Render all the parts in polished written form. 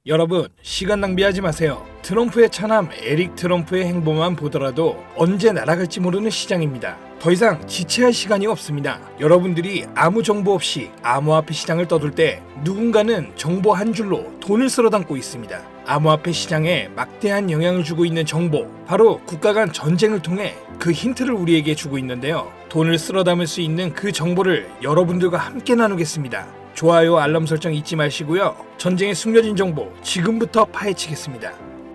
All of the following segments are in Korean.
여러분, 시간 낭비하지 마세요. 트럼프의 차남 에릭 트럼프의 행보만 보더라도 언제 날아갈지 모르는 시장입니다. 더 이상 지체할 시간이 없습니다. 여러분들이 아무 정보 없이 암호화폐 시장을 떠들 때 누군가는 정보 한 줄로 돈을 쓸어 담고 있습니다. 암호화폐 시장에 막대한 영향을 주고 있는 정보, 바로 국가 간 전쟁을 통해 그 힌트를 우리에게 주고 있는데요. 돈을 쓸어 담을 수 있는 그 정보를 여러분들과 함께 나누겠습니다. 좋아요, 알람 설정 잊지 마시고요. 전쟁의 숨겨진 정보 지금부터 파헤치겠습니다.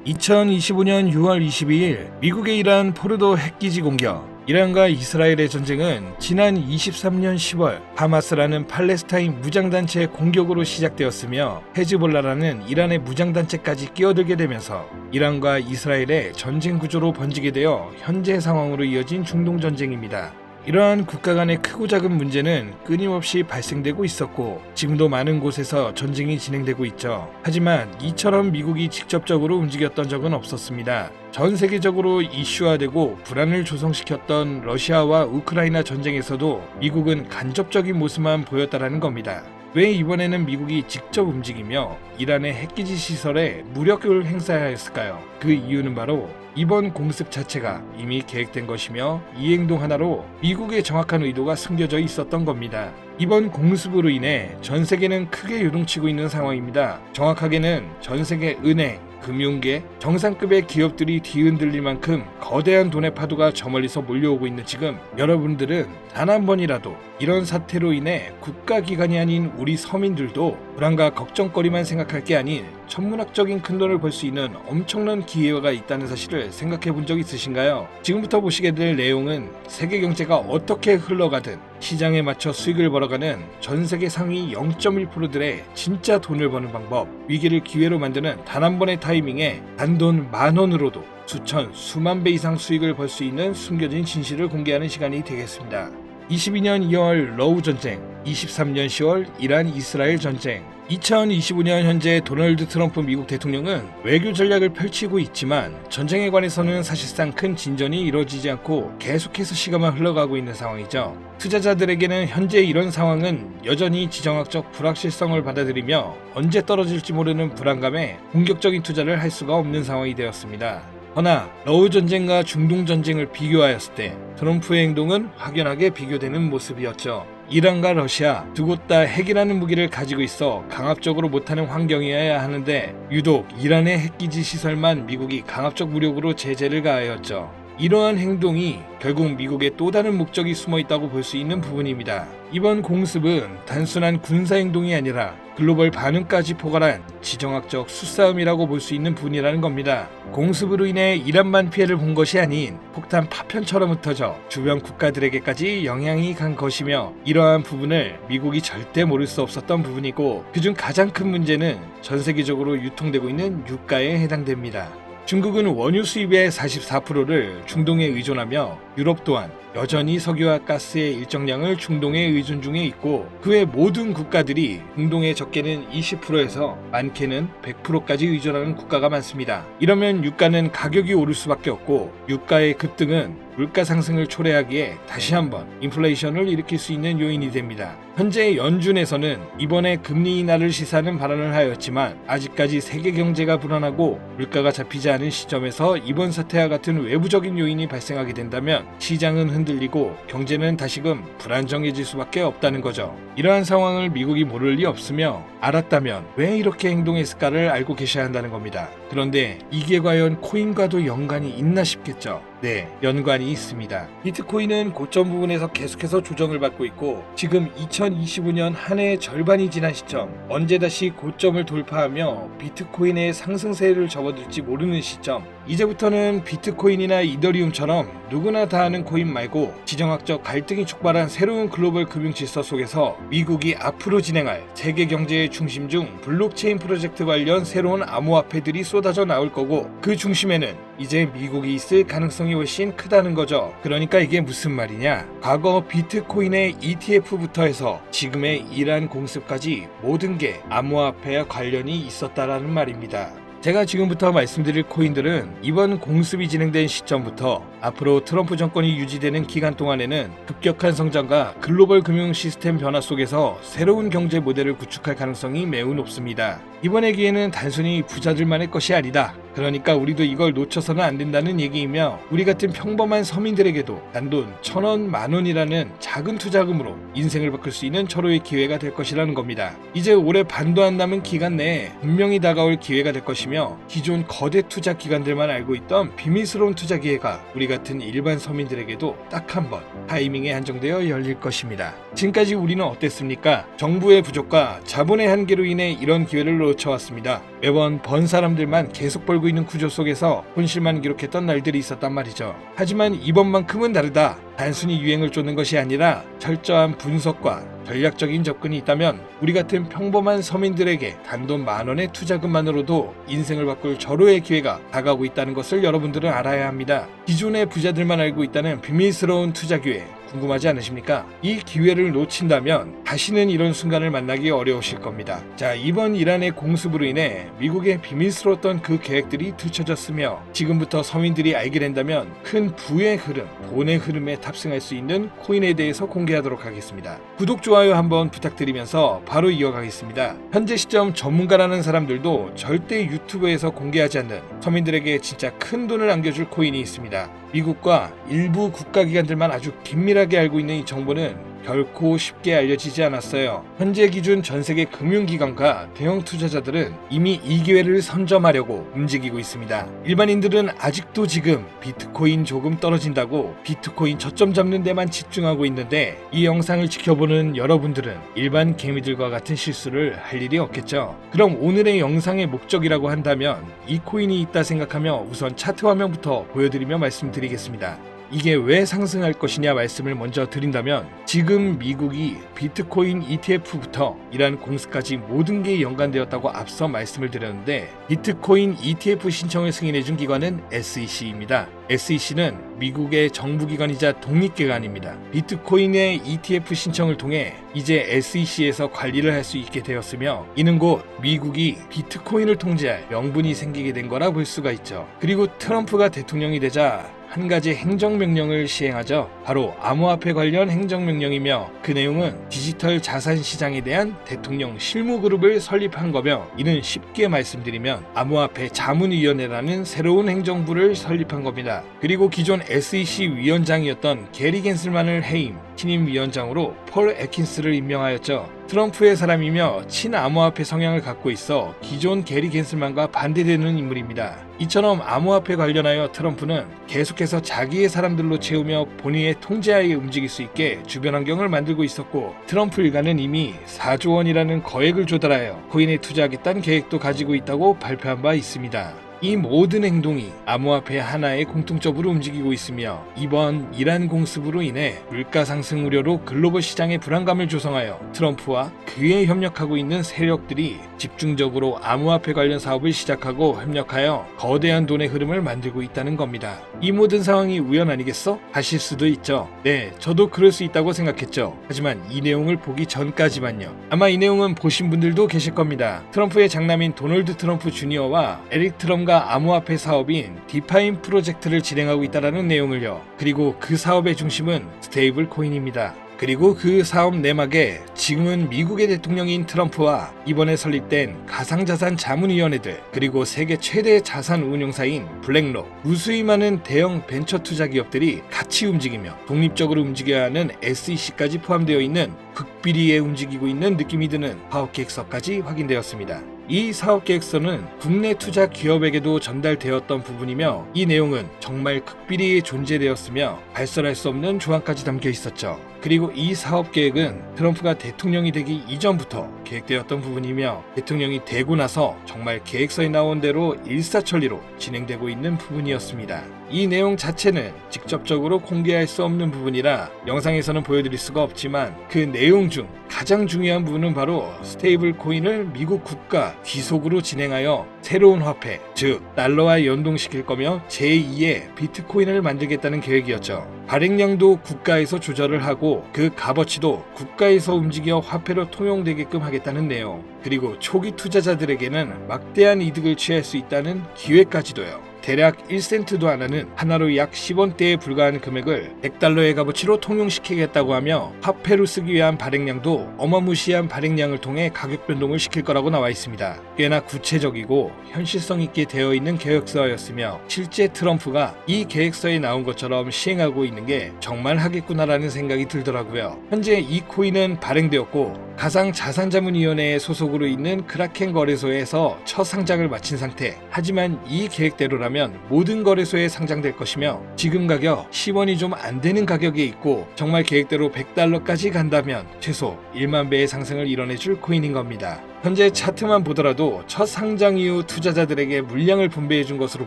2025년 6월 22일 미국의 이란 포르도 핵기지 공격. 이란과 이스라엘의 전쟁은 지난 23년 10월 하마스라는 팔레스타인 무장단체의 공격으로 시작되었으며 헤즈볼라라는 이란의 무장단체까지 끼어들게 되면서 이란과 이스라엘의 전쟁 구조로 번지게 되어 현재 상황으로 이어진 중동전쟁입니다. 이러한 국가 간의 크고 작은 문제는 끊임없이 발생되고 있었고 지금도 많은 곳에서 전쟁이 진행되고 있죠. 하지만 이처럼 미국이 직접적으로 움직였던 적은 없었습니다. 전 세계적으로 이슈화되고 불안을 조성시켰던 러시아와 우크라이나 전쟁에서도 미국은 간접적인 모습만 보였다라는 겁니다. 왜 이번에는 미국이 직접 움직이며 이란의 핵기지 시설에 무력을 행사하였을까요? 그 이유는 바로 이번 공습 자체가 이미 계획된 것이며 이 행동 하나로 미국의 정확한 의도가 숨겨져 있었던 겁니다. 이번 공습으로 인해 전 세계는 크게 요동치고 있는 상황입니다. 정확하게는 전 세계 은행, 금융계, 정상급의 기업들이 뒤흔들릴 만큼 거대한 돈의 파도가 저 멀리서 몰려오고 있는 지금 여러분들은 단 한 번이라도 이런 사태로 인해 국가기관이 아닌 우리 서민들도 불안과 걱정거리만 생각할 게 아닌 천문학적인 큰돈을 벌 수 있는 엄청난 기회가 있다는 사실을 생각해 본 적 있으신가요? 지금부터 보시게 될 내용은 세계 경제가 어떻게 흘러가든 시장에 맞춰 수익을 벌어가는 전 세계 상위 0.1%들의 진짜 돈을 버는 방법, 위기를 기회로 만드는 단 한 번의 타이밍에 단돈 10,000원으로도 수천, 수만 배 이상 수익을 벌 수 있는 숨겨진 진실을 공개하는 시간이 되겠습니다. 22년 2월 러우 전쟁, 23년 10월 이란 이스라엘 전쟁, 2025년 현재 도널드 트럼프 미국 대통령은 외교 전략을 펼치고 있지만 전쟁에 관해서는 사실상 큰 진전이 이루어지지 않고 계속해서 시간만 흘러가고 있는 상황이죠. 투자자들에게는 현재 이런 상황은 여전히 지정학적 불확실성을 받아들이며 언제 떨어질지 모르는 불안감에 공격적인 투자를 할 수가 없는 상황이 되었습니다. 허나 러우 전쟁과 중동 전쟁을 비교하였을 때 트럼프의 행동은 확연하게 비교되는 모습이었죠. 이란과 러시아 두 곳 다 핵이라는 무기를 가지고 있어 강압적으로 못하는 환경이어야 하는데 유독 이란의 핵기지 시설만 미국이 강압적 무력으로 제재를 가하였죠. 이러한 행동이 결국 미국의 또 다른 목적이 숨어 있다고 볼 수 있는 부분입니다. 이번 공습은 단순한 군사행동이 아니라 글로벌 반응까지 포괄한 지정학적 수싸움이라고 볼 수 있는 부분이라는 겁니다. 공습으로 인해 이란만 피해를 본 것이 아닌 폭탄 파편처럼 흩어져 주변 국가들에게까지 영향이 간 것이며 이러한 부분을 미국이 절대 모를 수 없었던 부분이고 그중 가장 큰 문제는 전 세계적으로 유통되고 있는 유가에 해당됩니다. 중국은 원유 수입의 44%를 중동에 의존하며 유럽 또한 여전히 석유와 가스의 일정량을 중동에 의존 중에 있고 그 외 모든 국가들이 중동의 적게는 20%에서 많게는 100%까지 의존하는 국가가 많습니다. 이러면 유가는 가격이 오를 수밖에 없고 유가의 급등은 물가 상승을 초래하기에 다시 한번 인플레이션을 일으킬 수 있는 요인이 됩니다. 현재 연준에서는 이번에 금리 인하를 시사하는 발언을 하였지만 아직까지 세계 경제가 불안하고 물가가 잡히지 않은 시점에서 이번 사태와 같은 외부적인 요인이 발생하게 된다면 시장은 흔들리고 경제는 다시금 불안정해질 수밖에 없다는 거죠. 이러한 상황을 미국이 모를 리 없으며 알았다면 왜 이렇게 행동했을까를 알고 계셔야 한다는 겁니다. 그런데 이게 과연 코인과도 연관이 있나 싶겠죠. 네, 연관이 있습니다. 비트코인은 고점 부분에서 계속해서 조정을 받고 있고 지금 2025년 한 해의 절반이 지난 시점, 언제 다시 고점을 돌파하며 비트코인의 상승세를 접어들지 모르는 시점, 이제부터는 비트코인이나 이더리움처럼 누구나 다 아는 코인 말고 지정학적 갈등이 촉발한 새로운 글로벌 금융 질서 속에서 미국이 앞으로 진행할 세계 경제의 중심 중 블록체인 프로젝트 관련 새로운 암호화폐들이 쏟아져 나올 거고 그 중심에는 이제 미국이 있을 가능성이 훨씬 크다는 거죠. 그러니까 이게 무슨 말이냐? 과거 비트코인의 ETF부터 해서 지금의 이란 공습까지 모든 게 암호화폐와 관련이 있었다라는 말입니다. 제가 지금부터 말씀드릴 코인들은 이번 공습이 진행된 시점부터 앞으로 트럼프 정권이 유지되는 기간 동안에는 급격한 성장과 글로벌 금융 시스템 변화 속에서 새로운 경제 모델을 구축할 가능성이 매우 높습니다. 이번의 기회는 단순히 부자들만의 것이 아니다. 그러니까 우리도 이걸 놓쳐서는 안 된다는 얘기이며, 우리 같은 평범한 서민들에게도 단돈 1,000원, 10,000원이라는 작은 투자금으로 인생을 바꿀 수 있는 절호의 기회가 될 것이라는 겁니다. 이제 올해 반도 안 남은 기간 내에 분명히 다가올 기회가 될 것이며, 기존 거대 투자 기관들만 알고 있던 비밀스러운 투자 기회가 우리 같은 일반 서민들에게도 딱 한 번 타이밍에 한정되어 열릴 것입니다. 지금까지 우리는 어땠습니까? 정부의 부족과 자본의 한계로 인해 이런 기회를 놓쳐왔습니다. 매번 번 사람들만 계속 벌고 있는 구조 속에서 손실만 기록했던 날들이 있었단 말이죠. 하지만 이번만큼은 다르다. 단순히 유행을 쫓는 것이 아니라 철저한 분석과 전략적인 접근이 있다면 우리 같은 평범한 서민들에게 단돈 10,000원의 투자금만으로도 인생을 바꿀 절호의 기회가 다가오고 있다는 것을 여러분들은 알아야 합니다. 기존의 부자들만 알고 있다는 비밀스러운 투자 기회, 궁금하지 않으십니까? 이 기회를 놓친다면 다시는 이런 순간을 만나기 어려우실 겁니다. 자, 이번 이란의 공습으로 인해 미국의 비밀스러웠던 그 계획들이 들춰졌으며, 지금부터 서민들이 알게 된다면 큰 부의 흐름, 돈의 흐름에 탑승할 수 있는 코인에 대해서 공개하도록 하겠습니다. 구독, 좋아요 한번 부탁드리면서 바로 이어가겠습니다. 현재 시점 전문가라는 사람들도 절대 유튜브에서 공개하지 않는 서민들에게 진짜 큰 돈을 안겨줄 코인이 있습니다. 미국과 일부 국가기관들만 아주 긴밀하게 알고 있는 이 정보는 결코 쉽게 알려지지 않았어요. 현재 기준 전세계 금융기관과 대형 투자자들은 이미 이 기회를 선점하려고 움직이고 있습니다. 일반인들은 아직도 지금 비트코인 조금 떨어진다고 비트코인 저점 잡는 데만 집중하고 있는데, 이 영상을 지켜보는 여러분들은 일반 개미들과 같은 실수를 할 일이 없겠죠. 그럼 오늘의 영상의 목적이라고 한다면 이 코인이 있다 생각하며 우선 차트 화면부터 보여드리며 말씀드리겠습니다. 이게 왜 상승할 것이냐 말씀을 먼저 드린다면, 지금 미국이 비트코인 ETF부터 이란 공습까지 모든 게 연관되었다고 앞서 말씀을 드렸는데, 비트코인 ETF 신청을 승인해준 기관은 SEC입니다. SEC는 미국의 정부기관이자 독립기관입니다. 비트코인의 ETF 신청을 통해 이제 SEC에서 관리를 할 수 있게 되었으며, 이는 곧 미국이 비트코인을 통제할 명분이 생기게 된 거라 볼 수가 있죠. 그리고 트럼프가 대통령이 되자 한 가지 행정명령을 시행하죠. 바로 암호화폐 관련 행정명령이며, 그 내용은 디지털 자산 시장에 대한 대통령 실무그룹을 설립한 거며, 이는 쉽게 말씀드리면 암호화폐 자문위원회라는 새로운 행정부를 설립한 겁니다. 그리고 기존 SEC 위원장이었던 게리 겐슬만을 해임 신임위원장으로 폴 애킨스를 임명하였죠. 트럼프의 사람이며 친암호화폐 성향을 갖고 있어 기존 게리 겐슬만과 반대되는 인물입니다. 이처럼 암호화폐 관련하여 트럼프는 계속해서 자기의 사람들로 채우며 본인의 통제하에 움직일 수 있게 주변 환경을 만들고 있었고, 트럼프 일가는 이미 4조 원이라는 거액을 조달하여 코인에 투자하겠다는 계획도 가지고 있다고 발표한 바 있습니다. 이 모든 행동이 암호화폐 하나에 공통적으로 움직이고 있으며, 이번 이란 공습으로 인해 물가 상승 우려로 글로벌 시장의 불안감을 조성하여 트럼프와 그에 협력하고 있는 세력들이 집중적으로 암호화폐 관련 사업을 시작하고 협력하여 거대한 돈의 흐름을 만들고 있다는 겁니다. 이 모든 상황이 우연 아니겠어? 하실 수도 있죠. 네, 저도 그럴 수 있다고 생각했죠. 하지만 이 내용을 보기 전까지만요. 아마 이 내용은 보신 분들도 계실 겁니다. 트럼프의 장남인 도널드 트럼프 주니어와 에릭 트럼과 암호화폐 사업인 디파인 프로젝트를 진행하고 있다는 내용을요. 그리고 그 사업의 중심은 스테이블 코인입니다. 그리고 그 사업 내막에 지금은 미국의 대통령인 트럼프와 이번에 설립된 가상자산 자문위원회들, 그리고 세계 최대 자산 운용사인 블랙록, 무수히 많은 대형 벤처 투자 기업들이 같이 움직이며 독립적으로 움직여야 하는 SEC까지 포함되어 있는 극비리에 움직이고 있는 느낌이 드는 사업계획서까지 확인되었습니다. 이 사업계획서는 국내 투자 기업에게도 전달되었던 부분이며, 이 내용은 정말 극비리에 존재되었으며 발설할 수 없는 조항까지 담겨 있었죠. 그리고 이 사업계획은 트럼프가 대통령이 되기 이전부터 계획되었던 부분이며, 대통령이 되고 나서 정말 계획서에 나온 대로 일사천리로 진행되고 있는 부분이었습니다. 이 내용 자체는 직접적으로 공개할 수 없는 부분이라 영상에서는 보여드릴 수가 없지만, 그 내용 중 가장 중요한 부분은 바로 스테이블 코인을 미국 국가 귀속으로 진행하여 새로운 화폐, 즉 달러와 연동시킬 거며 제2의 비트코인을 만들겠다는 계획이었죠. 발행량도 국가에서 조절을 하고 그 값어치도 국가에서 움직여 화폐로 통용되게끔 하겠다는 내용, 그리고 초기 투자자들에게는 막대한 이득을 취할 수 있다는 기회까지도요. 대략 1센트도 안 하는 하나로 약 10원대에 불과한 금액을 100달러의 값어치로 통용시키겠다고 하며 화폐로 쓰기 위한 발행량도 어마무시한 발행량을 통해 가격 변동을 시킬 거라고 나와 있습니다. 꽤나 구체적이고 현실성 있게 되어 있는 계획서였으며 실제 트럼프가 이 계획서에 나온 것처럼 시행하고 있는 게 정말 하겠구나라는 생각이 들더라고요. 현재 이 코인은 발행되었고 가상자산자문위원회의 소속으로 있는 크라켄 거래소에서 첫 상장을 마친 상태. 하지만 이 계획대로라면 모든 거래소에 상장될 것이며 지금 가격 10원이 좀 안 되는 가격에 있고 정말 계획대로 100달러까지 간다면 최소 1만 배의 상승을 이뤄내줄 코인인 겁니다. 현재 차트만 보더라도 첫 상장 이후 투자자들에게 물량을 분배해 준 것으로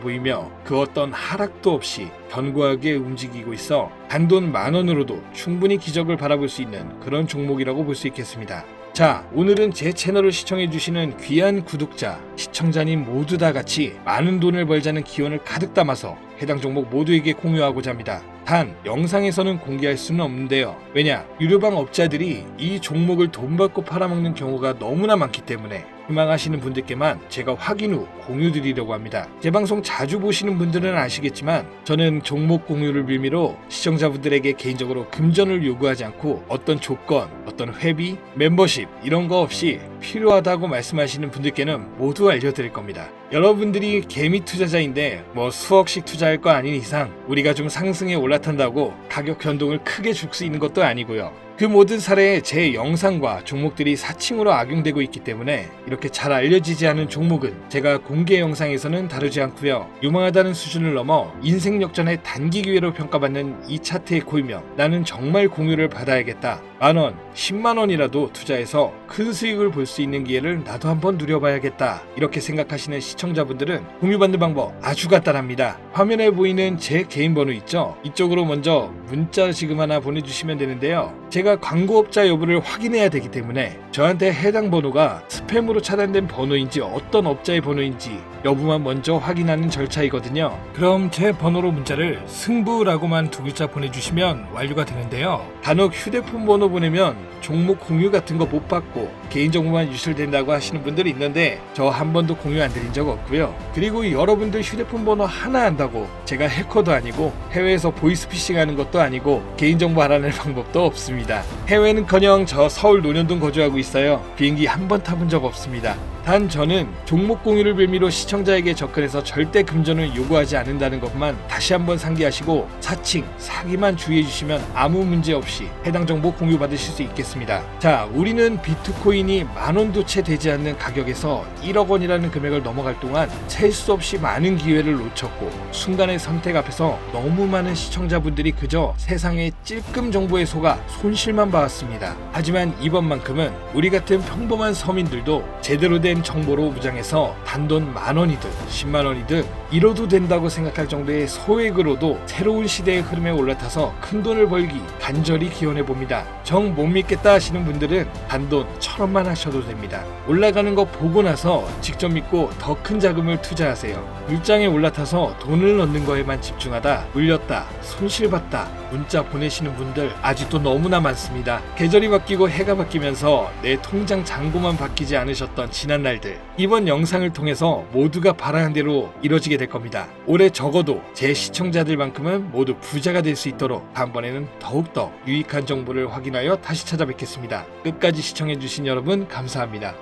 보이며 그 어떤 하락도 없이 견고하게 움직이고 있어 단돈 10,000원으로도 충분히 기적을 바라볼 수 있는 그런 종목이라고 볼 수 있겠습니다. 자, 오늘은 제 채널을 시청해주시는 귀한 구독자, 시청자님 모두 다 같이 많은 돈을 벌자는 기원을 가득 담아서 해당 종목 모두에게 공유하고자 합니다. 단, 영상에서는 공개할 수는 없는데요. 왜냐, 유료방 업자들이 이 종목을 돈 받고 팔아먹는 경우가 너무나 많기 때문에 희망하시는 분들께만 제가 확인 후 공유드리려고 합니다. 제 방송 자주 보시는 분들은 아시겠지만 저는 종목 공유를 빌미로 시청자분들에게 개인적으로 금전을 요구하지 않고 어떤 조건, 어떤 회비, 멤버십 이런 거 없이 필요하다고 말씀하시는 분들께는 모두 알려드릴 겁니다. 여러분들이 개미 투자자인데 수억씩 투자할 거 아닌 이상 우리가 좀 상승에 올라탄다고 가격 변동을 크게 줄 수 있는 것도 아니고요. 그 모든 사례에 제 영상과 종목들이 사칭으로 악용되고 있기 때문에 이렇게 잘 알려지지 않은 종목은 제가 공개 영상에서는 다루지 않고요. 유망하다는 수준을 넘어 인생 역전의 단기 기회로 평가받는 이 차트의 고유명, 나는 정말 공유를 받아야겠다. 10,000원, 100,000원이라도 투자해서 큰 수익을 볼 수 있는 기회를 나도 한번 누려봐야겠다. 이렇게 생각하시는 시청자분들은 공유받는 방법 아주 간단합니다. 화면에 보이는 제 개인 번호 있죠? 이쪽으로 먼저 문자 지금 하나 보내주시면 되는데요. 제가 광고업자 여부를 확인해야 되기 때문에 저한테 해당 번호가 스팸으로 차단된 번호인지 어떤 업자의 번호인지 여부만 먼저 확인하는 절차이거든요. 그럼 제 번호로 문자를 승부라고만 2글자 보내주시면 완료가 되는데요. 단혹 휴대폰 번호 보내면 종목 공유 같은 거 못 받고 개인정보만 유출된다고 하시는 분들이 있는데 저 한 번도 공유 안 드린 적 없고요. 그리고 여러분들 휴대폰 번호 하나 안다고 제가 해커도 아니고 해외에서 보이스피싱 하는 것도 아니고 개인정보 알아낼 방법도 없습니다. 해외는커녕 저 서울 논현동 거주하고 있어요. 비행기 한 번 타본 적 없습니다. 단 저는 종목 공유를 빌미로 시청자에게 접근해서 절대 금전을 요구하지 않는다는 것만 다시 한번 상기하시고 사칭, 사기만 주의해 주시면 아무 문제 없이 해당 정보 공유받으실 수 있겠습니다. 자, 우리는 비트코인이 10,000원도 채 되지 않는 가격에서 1억 원이라는 금액을 넘어갈 동안 셀 수 없이 많은 기회를 놓쳤고 순간의 선택 앞에서 너무 많은 시청자분들이 그저 세상의 찔끔 정보에 속아 손실만 봐왔습니다. 하지만 이번만큼은 우리 같은 평범한 서민들도 제대로 된 정보로 무장해서 단돈 10,000원이든 100,000원이든 잃어도 된다고 생각할 정도의 소액으로도 새로운 시대의 흐름에 올라타서 큰돈을 벌기 간절히 기원해봅니다. 정 못 믿겠다 하시는 분들은 단돈 1,000원만 하셔도 됩니다. 올라가는 거 보고 나서 직접 믿고 더 큰 자금을 투자하세요. 물장에 올라타서 돈을 넣는 거에만 집중하다 물렸다, 손실봤다 문자 보내시는 분들 아직도 너무나 많습니다. 계절이 바뀌고 해가 바뀌면서 내 통장 잔고만 바뀌지 않으셨던 지난 날들, 이번 영상을 통해서 모두가 바라는 대로 이뤄지게 될 겁니다. 올해 적어도 제 시청자들만큼은 모두 부자가 될 수 있도록 다음번에는 더욱더 유익한 정보를 확인하여 다시 찾아뵙겠습니다. 끝까지 시청해주신 여러분 감사합니다.